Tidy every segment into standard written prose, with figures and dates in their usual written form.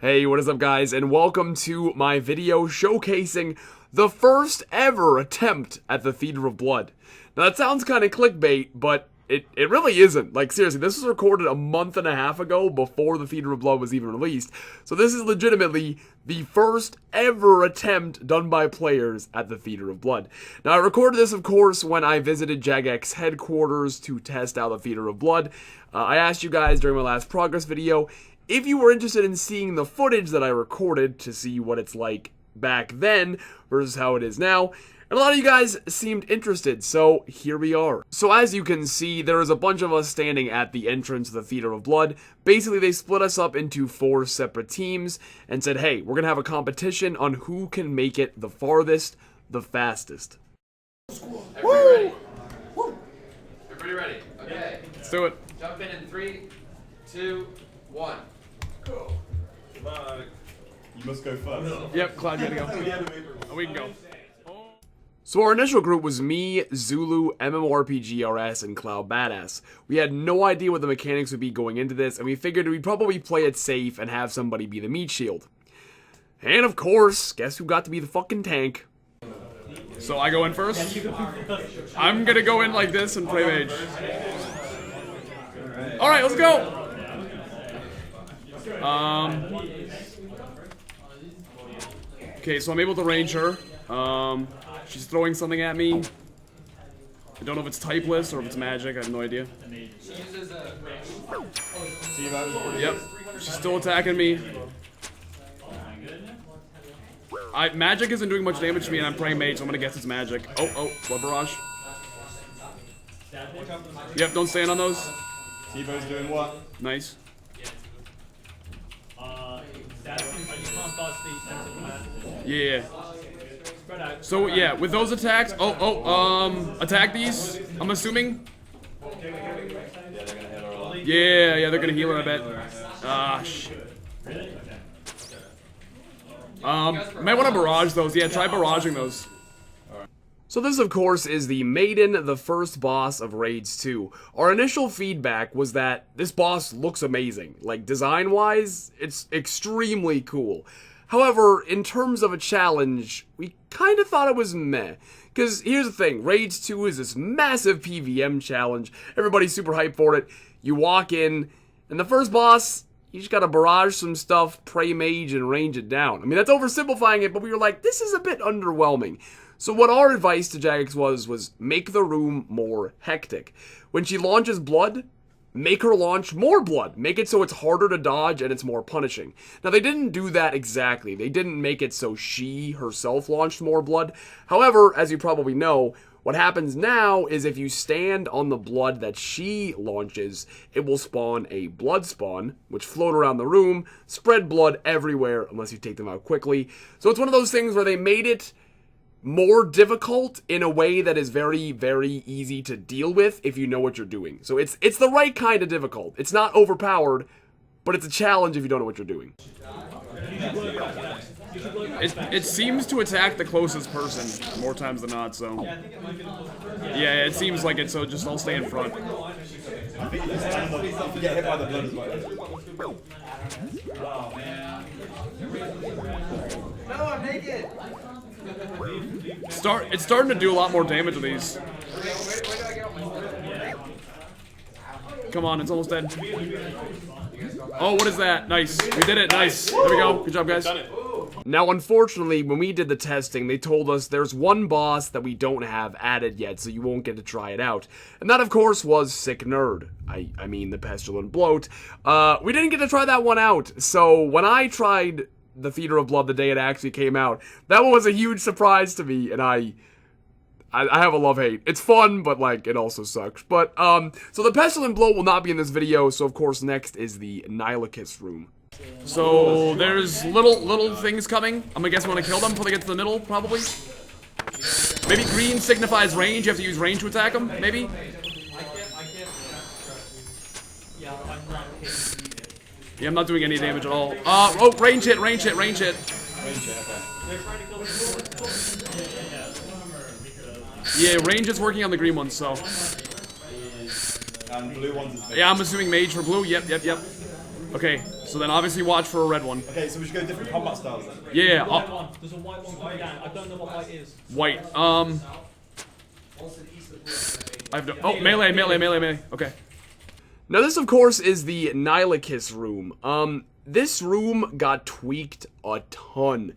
Hey, what is up guys, and welcome to my video showcasing the first ever attempt at the Theater of Blood. Now that sounds kind of clickbait, but it really isn't. Like seriously, this was recorded a month and a half ago before the Theater of Blood was even released. So this is legitimately the first ever attempt done by players at the Theater of Blood. Now I recorded this of course when I visited Jagex headquarters to test out the Theater of Blood. I asked you guys during my last progress video if you were interested in seeing the footage that I recorded to see what it's like back then versus how it is now. And a lot of you guys seemed interested, so here we are. So as you can see, there is a bunch of us standing at the entrance of the Theater of Blood. Basically, they split us up into 4 separate teams and said, hey, we're gonna have a competition on who can make it the farthest, the fastest. Everybody ready? Woo! Everybody ready? Okay. Let's do it. Jump in 3, 2, 1. Go. You must go first. No. Yep, Cloud, you gotta go. Oh, we can go. So our initial group was me, Zulu, MMORPG-RS, and Cloud Badass. We had no idea what the mechanics would be going into this, and we figured we'd probably play it safe and have somebody be the meat shield. And of course, guess who got to be the fucking tank? So I go in first? I'm gonna go in like this and play mage. Alright, let's go! Okay, so I'm able to range her. She's throwing something at me. I don't know if it's typeless or if it's magic. I have no idea. Yep, she's still attacking me. Magic isn't doing much damage to me, and I'm playing mage, so I'm gonna guess it's magic. Oh, blood barrage. Yep, don't stand on those. T-Bo's doing what? Nice. Yeah. So yeah, with those attacks, attack these. I'm assuming. Yeah, they're gonna heal her, I bet. Ah, shit. Might want to barrage those. Yeah, try barraging those. So this, of course, is the Maiden, the first boss of Raids 2. Our initial feedback was that this boss looks amazing. Like, design-wise, it's extremely cool. However, in terms of a challenge, we kind of thought it was meh. Because here's the thing, Raids 2 is this massive PVM challenge. Everybody's super hyped for it. You walk in, and the first boss, you just gotta barrage some stuff, pray mage, and range it down. I mean, that's oversimplifying it, but we were like, this is a bit underwhelming. So what our advice to Jagex was make the room more hectic. When she launches blood, make her launch more blood. Make it so it's harder to dodge and it's more punishing. Now, they didn't do that exactly. They didn't make it so she herself launched more blood. However, as you probably know, what happens now is if you stand on the blood that she launches, it will spawn a blood spawn, which float around the room, spread blood everywhere unless you take them out quickly. So it's one of those things where they made it more difficult in a way that is very, very easy to deal with if you know what you're doing. So it's the right kind of difficult. It's not overpowered, but it's a challenge if you don't know what you're doing. It seems to attack the closest person more times than not, so. Yeah, it seems like it, so just I'll stay in front. I think if you get hit by the blood as well. Oh, man. No, I'm naked! It's starting to do a lot more damage to these. Come on, it's almost dead. Oh, what is that? Nice. We did it. Nice. There we go. Good job, guys. Now, unfortunately, when we did the testing, they told us there's one boss that we don't have added yet, so you won't get to try it out. And that, of course, was Sick Nerd. I mean, the Pestilent Bloat. We didn't get to try that one out, so when I tried the Theater of Blood the day it actually came out, that one was a huge surprise to me, and I have a love-hate. It's fun, but, like, it also sucks. But, so the Pestilent Bloat will not be in this video, so, of course, next is the Nylocas room. So, there's little things coming. I'm gonna guess we want to kill them before they get to the middle, probably. Maybe green signifies range. You have to use range to attack them, maybe? Yeah, I'm not doing any damage at all. Oh, range hit. Yeah, range is working on the green ones, so. And blue ones is yeah, I'm assuming mage for blue. Yep. Okay, So then obviously watch for a red one. Okay, so we should go different combat styles then. Yeah. White one. There's a white one coming down. I don't know what white is. White. I have no. Oh, melee. Okay. Now this, of course, is the Nylocas room. This room got tweaked a ton.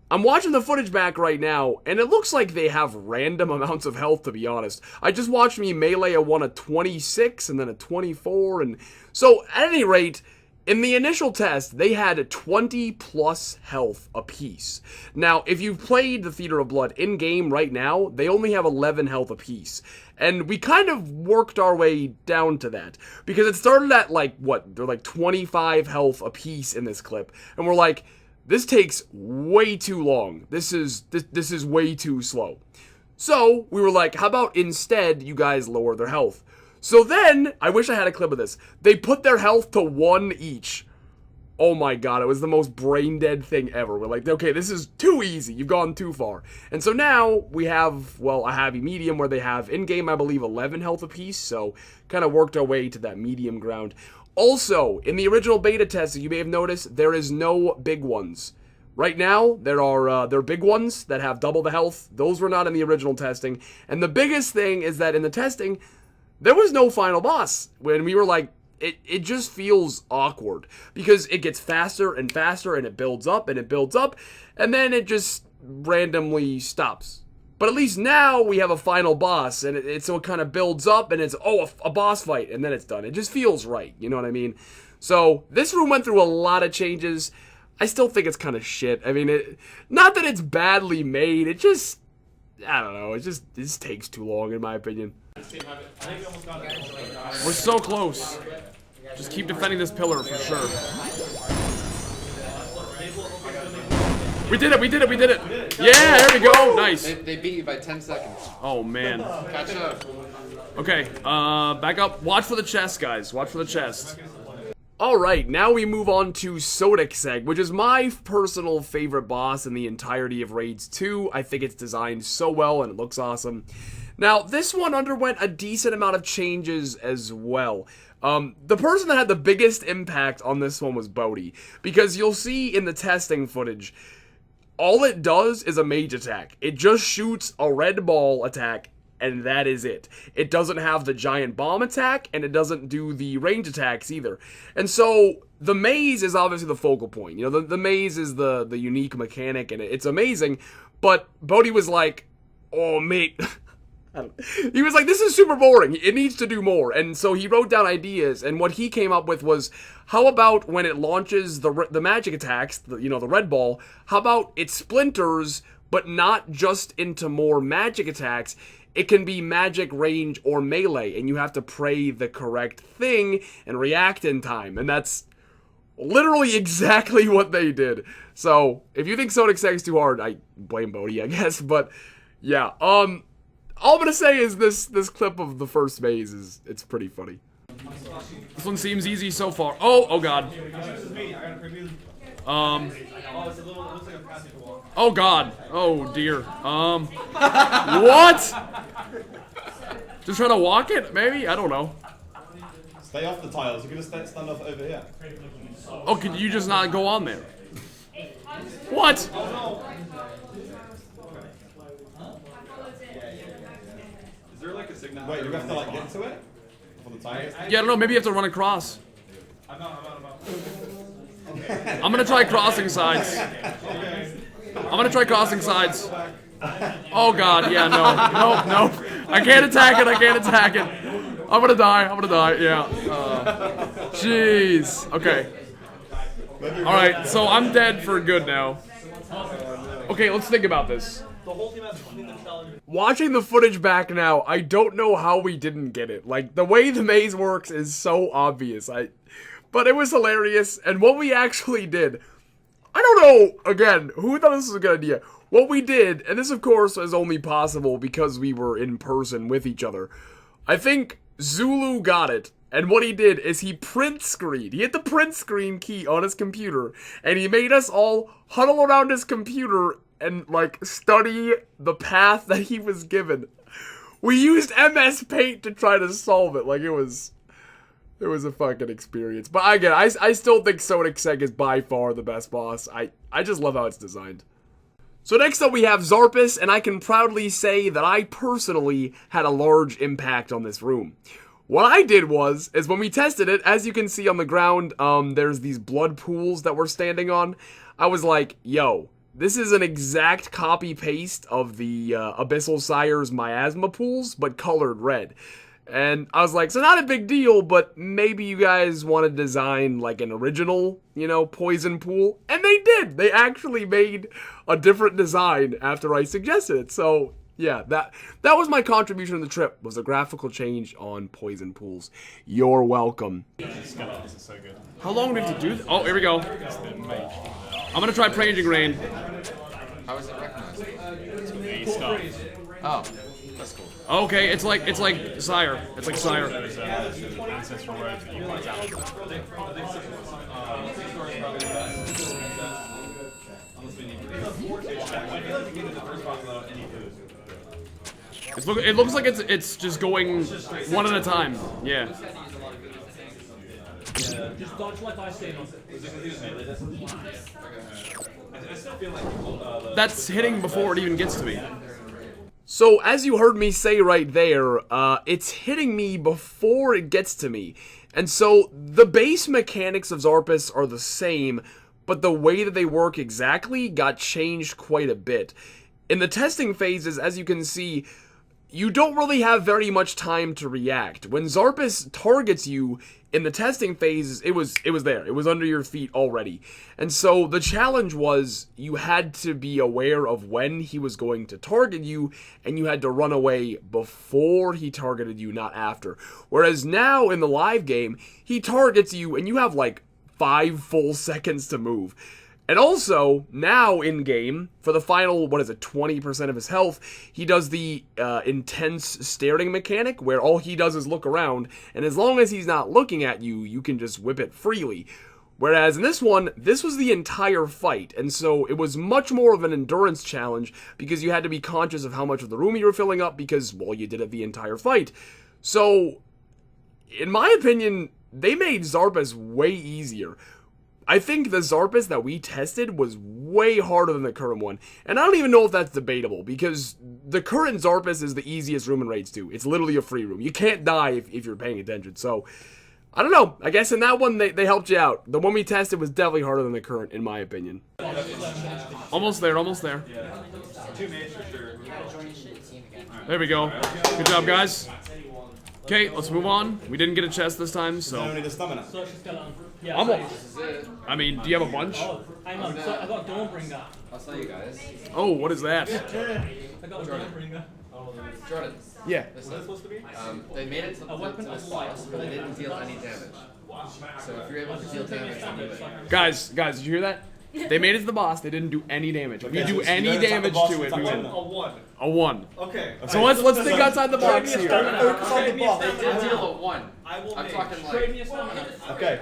I'm watching the footage back right now, and it looks like they have random amounts of health, to be honest. I just watched me melee a one at 26, and then a 24, and... So, at any rate, in the initial test, they had 20 plus health apiece. Now, if you've played the Theater of Blood in-game right now, they only have 11 health apiece. And we kind of worked our way down to that. Because it started at, like, what? They're like 25 health apiece in this clip. And we're like... This takes way too long. This is way too slow. So, we were like, how about instead you guys lower their health? So then, I wish I had a clip of this. They put their health to 1 each. Oh my god, it was the most brain dead thing ever. We're like, okay, this is too easy. You've gone too far. And so now, we have, well, a heavy medium where they have, in-game, I believe, 11 health apiece. So, kind of worked our way to that medium ground. Also, in the original beta test, you may have noticed, there is no big ones. Right now, there are big ones that have double the health. Those were not in the original testing. And the biggest thing is that in the testing, there was no final boss. When we were like, it just feels awkward. Because it gets faster and faster, and it builds up, and it builds up, and then it just randomly stops. But at least now we have a final boss, and so it kind of builds up, and it's, oh, a boss fight, and then it's done. It just feels right, you know what I mean? So, this room went through a lot of changes. I still think it's kind of shit. I mean, not that it's badly made, it just, I don't know, it just takes too long, in my opinion. We're so close. Just keep defending this pillar, for sure. We did it! Yeah, there we go! Nice! They beat you by 10 seconds. Oh, man. Catch up. Okay, back up. Watch for the chest, guys. Watch for the chest. Alright, now we move on to Sotetseg, which is my personal favorite boss in the entirety of Raids 2. I think it's designed so well, and it looks awesome. Now, this one underwent a decent amount of changes as well. The person that had the biggest impact on this one was Bodhi, because you'll see in the testing footage, all it does is a mage attack. It just shoots a red ball attack, and that is it. It doesn't have the giant bomb attack, and it doesn't do the range attacks either. And so, the maze is obviously the focal point. You know, the maze is the unique mechanic, and it's amazing, but Bodhi was like, oh, mate... He was like, this is super boring, it needs to do more, and so he wrote down ideas, and what he came up with was, how about when it launches the magic attacks, you know, the red ball, how about it splinters, but not just into more magic attacks, it can be magic, range, or melee, and you have to pray the correct thing and react in time, and that's literally exactly what they did. So, if you think Sotetseg's too hard, I blame Bodhi, I guess, but, yeah, all I'm gonna say is this clip of the first maze it's pretty funny. This one seems easy so far. Oh god. Oh god. Oh dear. What? Just try to walk it, maybe? I don't know. Stay off the tiles. You're gonna stand off over here. Oh, could you just not go on there? What? Wait, you have to like get to it? For the tires? Yeah, I don't know, maybe you have to run across. I'm gonna try crossing sides. I'm gonna try crossing sides. Oh god, yeah, no. I can't attack it, I'm gonna die, yeah. Jeez. Okay. Alright, so I'm dead for good now. Okay, let's think about this. Watching the footage back now, I don't know how we didn't get it. Like, the way the maze works is so obvious. But it was hilarious, and what we actually did, I don't know, again, who thought this was a good idea? What we did, and this of course is only possible because we were in person with each other, I think Zulu got it, and what he did is he print screened. He hit the print screen key on his computer, and he made us all huddle around his computer and, like, study the path that he was given. We used MS Paint to try to solve it. Like, it was It was a fucking experience. But again, I still think Sotetseg is by far the best boss. I just love how it's designed. So next up we have Xarpus, and I can proudly say that I personally had a large impact on this room. What I did is when we tested it, as you can see on the ground, there's these blood pools that we're standing on. I was like, yo, this is an exact copy-paste of the Abyssal Sire's miasma pools, but colored red. And I was like, so not a big deal, but maybe you guys want to design like an original, you know, poison pool. And they did. They actually made a different design after I suggested it. So yeah, that was my contribution to the trip, was a graphical change on poison pools. You're welcome. This is so good. How long did you do this? Oh, here we go. I'm gonna try Raging Rain. How is it recognized? It's got the stuff. Oh, that's cool. Okay, it's like Sire. It's like Sire. There's ancestral robes that you point out. It looks like it's just going one at a time. Yeah. Just dodge like I say. That's hitting before it even gets to me. So, as you heard me say right there, it's hitting me before it gets to me. And so, the base mechanics of Xarpus are the same, but the way that they work exactly got changed quite a bit. In the testing phases, as you can see, you don't really have very much time to react. When Xarpus targets you in the testing phases, it was there. It was under your feet already. And so the challenge was you had to be aware of when he was going to target you, and you had to run away before he targeted you, not after. Whereas now in the live game, he targets you and you have like 5 full seconds to move. And also, now in-game, for the final, 20% of his health, he does the intense staring mechanic, where all he does is look around, and as long as he's not looking at you, you can just whip it freely. Whereas in this one, this was the entire fight, and so it was much more of an endurance challenge, because you had to be conscious of how much of the room you were filling up, because, well, you did it the entire fight. So, in my opinion, they made Xarpus way easier. I think the Xarpus that we tested was way harder than the current one. And I don't even know if that's debatable, because the current Xarpus is the easiest room in Raids 2. It's literally a free room. You can't die if you're paying attention. So, I don't know. I guess in that one, they helped you out. The one we tested was definitely harder than the current, in my opinion. Almost there, almost there. There we go. Good job, guys. Okay, let's move on. We didn't get a chest this time, so... Only the stamina. I mean, do you have a bunch? Oh, hang on. So I got Dawnbringer. I'll tell you guys. Oh, what is that? I got a Dawnbringer. Jordan. Yeah. They made it to this boss, but they didn't deal any damage. So if you're able to deal damage, then do it. Guys, did you hear that? They made it to the boss, they didn't do any damage. If we do any damage to it, we win. A 1. A 1. Okay. So let's think outside the box here. They did deal a 1. I will I'm make. talking Trade like... me a stamina. Okay.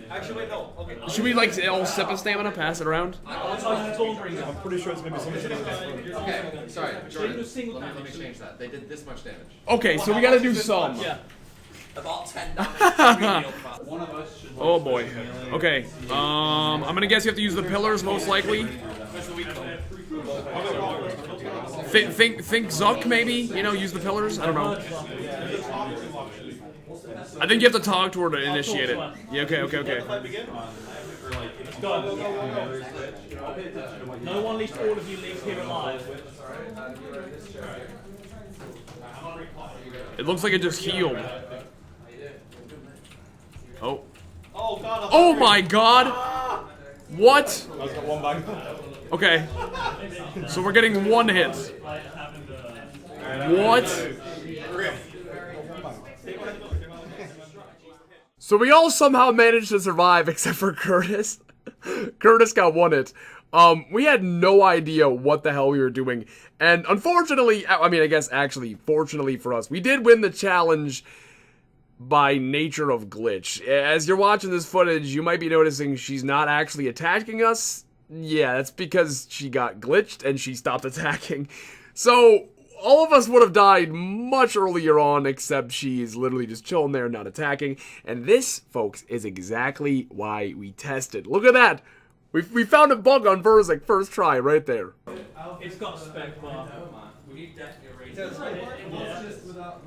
Actually, wait, no. Okay. Should we like all sip of stamina, pass it around? Oh, you Dawnbringer. I'm pretty sure it's going to be something sitting in this. Okay, sorry, Jordan. do a single Let me damage. change that. They did this much damage. Okay, so we gotta do some. Yeah. About 10 damage. Oh boy. Okay. I'm gonna guess you have to use the pillars most likely. Think Zuck maybe? You know, use the pillars? I don't know. I think you have to talk to her to initiate it. Yeah, okay. Let's go. No one, least all of you, leave here alive. It looks like it just healed. Oh. Oh, God. Oh my god! What? I've got one bag. Okay. So we're getting one hit. What? So we all somehow managed to survive except for Curtis. Curtis got one hit. We had no idea what the hell we were doing. And unfortunately, I mean, I guess actually, fortunately for us, we did win the challenge by nature of glitch. As you're watching this footage, you might be noticing she's not actually attacking us. Yeah, that's because she got glitched and she stopped attacking. So, all of us would have died much earlier on, except she's literally just chilling there, not attacking. And this, folks, is exactly why we tested. Look at that! We found a bug on Verzik first try right there. It's got spec bar.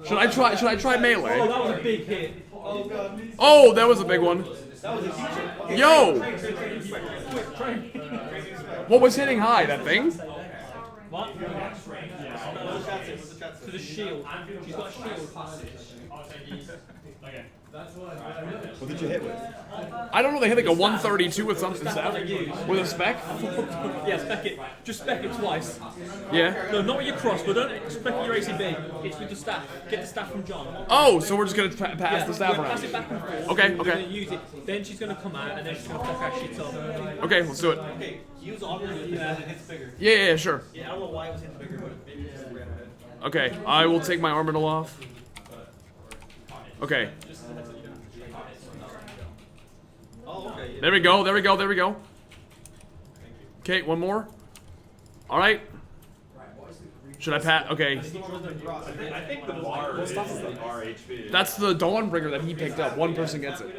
Should I try melee? Oh, that was a big hit. Oh, that was a big one. Yo! What was hitting high? That thing? What? To the shield. She's got a shield. What did you hit with? I don't know. They hit like a 132 with something with a spec. Yeah, spec it. Just spec it twice. Yeah. No, not with your crossbow. Don't spec your ACB. It's with the staff. Get the staff from John. Oh, so we're just gonna pass the staff Pass around. it back and forth. Okay, We're okay. gonna use it. Then she's gonna come out and then she's gonna fuck our shit up. Okay, let's do it. Okay, use armor and it hits bigger. Yeah, sure. Yeah, I don't know why it was hitting bigger, but maybe it just ran ahead. Okay, I will take my orbital off. Okay. Oh, okay. There we go, there we go, there we go. Okay, one more. Alright. Should I pat? Okay. I think the bar is the bar HP. That's the Dawnbringer that he picked up. One person gets it.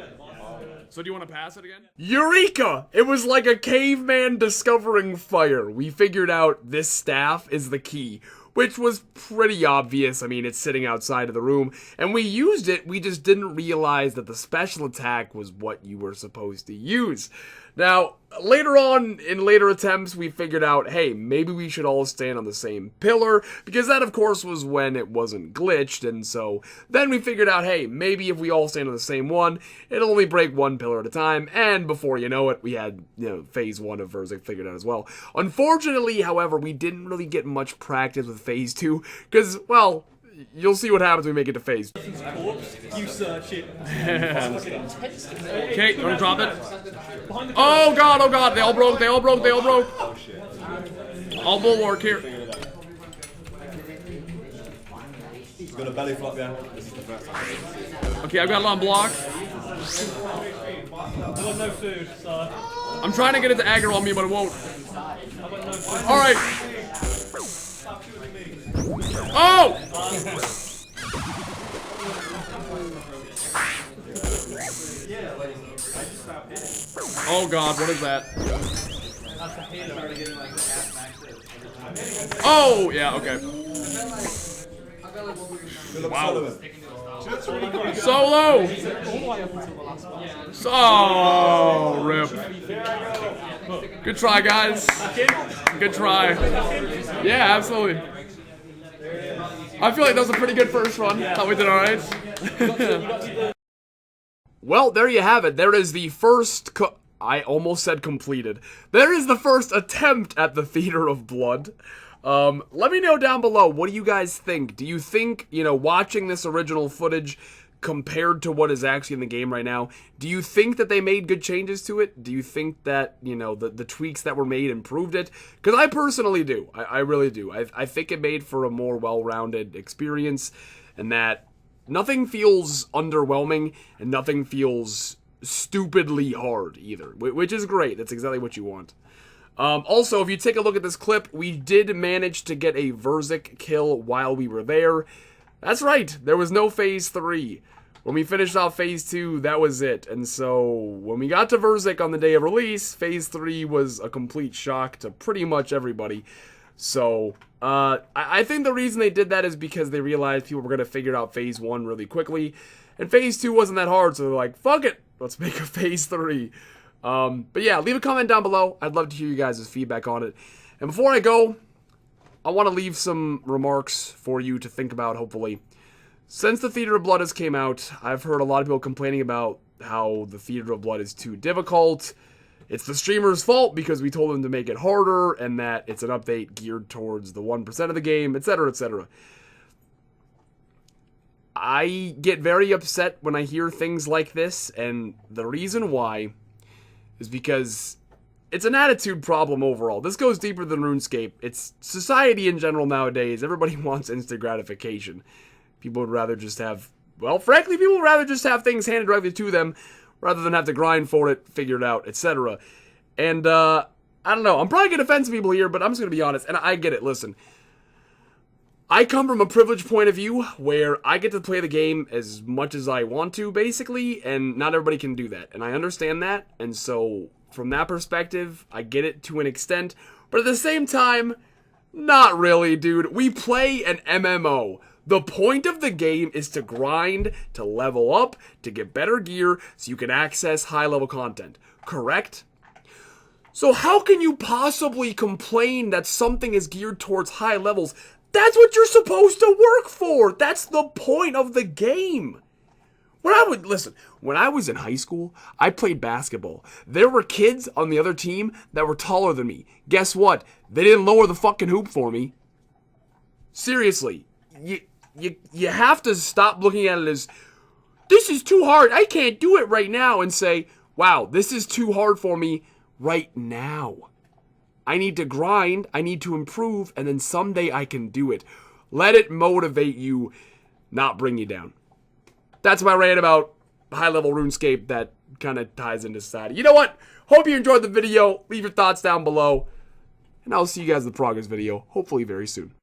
So do you want to pass it again? Eureka! It was like a caveman discovering fire. We figured out this staff is the key, which was pretty obvious. I mean, it's sitting outside of the room, and we used it. We just didn't realize that the special attack was what you were supposed to use. Now, later on, in later attempts, we figured out, hey, maybe we should all stand on the same pillar, because that, of course, was when it wasn't glitched, and so then we figured out, hey, maybe if we all stand on the same one, it'll only break one pillar at a time, and before you know it, we had, phase 1 of Verzik figured out as well. Unfortunately, however, we didn't really get much practice with phase 2, because, well, you'll see what happens when we make it to phase 2. You search it. Okay, you wanna drop it? Oh god, they all broke. Oh shit. All bulwark here. He's gonna belly flop, yeah. This is the first time. Okay, I've got it on block. I've got no food, so. I'm trying to get it to aggro on me, but it won't. I've got no food. Alright. Oh! Oh god, what is that? Oh, yeah, okay. Wow. Solo! So, rip. Good try, guys. Good try. Yeah, absolutely. I feel like that was a pretty good first run. Thought we did alright. Well, there you have it. There is the first I almost said completed. There is the first attempt at the Theater of Blood. Let me know down below, what do you guys think? Do you think, watching this original footage compared to what is actually in the game right now, do you think that they made good changes to it? Do you think that, the tweaks that were made improved it? Because I personally do. I really do. I think it made for a more well-rounded experience, and that nothing feels underwhelming, and nothing feels stupidly hard either, which is great. That's exactly what you want. Also, if you take a look at this clip, we did manage to get a Verzik kill while we were there. That's right, there was no phase 3. When we finished off phase 2, that was it. And so, when we got to Verzik on the day of release, phase 3 was a complete shock to pretty much everybody. So, I think the reason they did that is because they realized people were going to figure out phase 1 really quickly. And phase 2 wasn't that hard, so they're like, fuck it, let's make a phase 3. But yeah, leave a comment down below. I'd love to hear you guys' feedback on it. And before I go, I want to leave some remarks for you to think about, hopefully. Since the Theater of Blood has came out, I've heard a lot of people complaining about how the Theater of Blood is too difficult. It's the streamer's fault because we told them to make it harder, and that it's an update geared towards the 1% of the game, etc., etc. I get very upset when I hear things like this, and the reason why is because it's an attitude problem overall. This goes deeper than RuneScape. It's society in general nowadays. Everybody wants instant gratification. People would rather just have, well, frankly, people would rather just have things handed directly to them rather than have to grind for it, figure it out, etc. And, I don't know. I'm probably going to offend some people here, but I'm just going to be honest, and I get it. Listen, I come from a privileged point of view where I get to play the game as much as I want to, basically, and not everybody can do that. And I understand that, and so from that perspective, I get it to an extent. But at the same time, not really, dude. We play an MMO. The point of the game is to grind, to level up, to get better gear, so you can access high-level content. Correct? So how can you possibly complain that something is geared towards high levels? That's what you're supposed to work for! That's the point of the game! When I was in high school, I played basketball. There were kids on the other team that were taller than me. Guess what? They didn't lower the fucking hoop for me. Seriously. You have to stop looking at it as, this is too hard, I can't do it right now, and say, wow, this is too hard for me right now. I need to grind, I need to improve, and then someday I can do it. Let it motivate you, not bring you down. That's my rant about high-level RuneScape that kind of ties into society. You know what? Hope you enjoyed the video. Leave your thoughts down below, and I'll see you guys in the progress video, hopefully very soon.